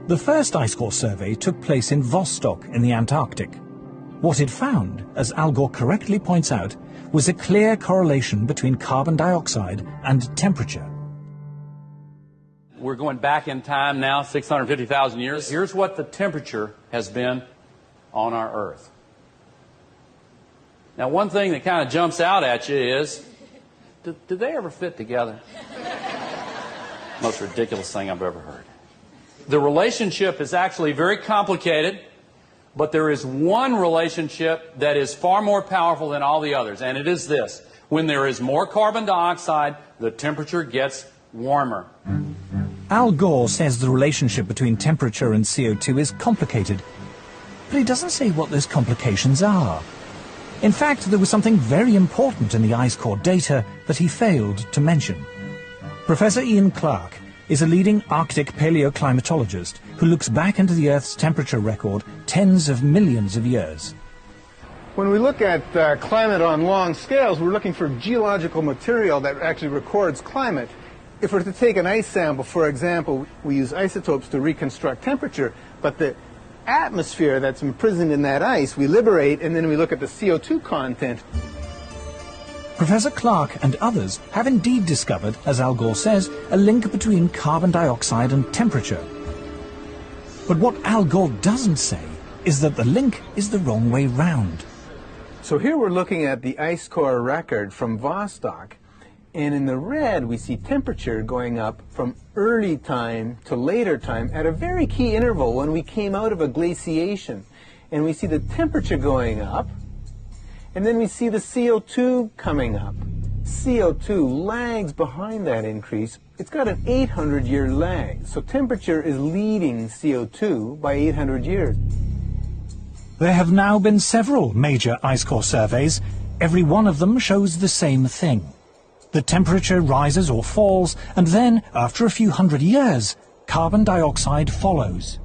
The first ice core survey took place in Wostok in the Antarctic. What it found, as Al Gore correctly points out, was a clear correlation between carbon dioxide and temperature. We're going back in time now, 650,000 years. Here's what the temperature has been on our Earth. Now, one thing that kind of jumps out at you is, did they ever fit together? Most ridiculous thing I've ever heard. The relationship is actually very complicated, but there is one relationship that is far more powerful than all the others, and it is this. When there is more carbon dioxide, the temperature gets warmer. Al Gore says the relationship between temperature and CO2 is complicated, but he doesn't say what those complications are. In fact, there was something very important in the ice core data that he failed to mention. Professor Ian Clark is a leading Arctic paleoclimatologist who looks back into the Earth's temperature record tens of millions of years. When we look at climate on long scales, we're looking for geological material that actually records climate. If we're to take an ice sample, for example, we use isotopes to reconstruct temperature, but the atmosphere that's imprisoned in that ice we liberate, and then we look at the CO2 content. Professor Clark and others have indeed discovered, as Al Gore says, a link between carbon dioxide and temperature. But what Al Gore doesn't say is that the link is the wrong way round. So here we're looking at the ice core record from Wostok, and in the red we see temperature going up from early time to later time at a very key interval when we came out of a glaciation. And we see the temperature going up, and then we see the CO2 coming up. CO2 lags behind that increase. It's got an 800-year lag, so temperature is leading CO2 by 800 years. There have now been several major ice core surveys. Every one of them shows the same thing. The temperature rises or falls, and then, after a few hundred years, carbon dioxide follows.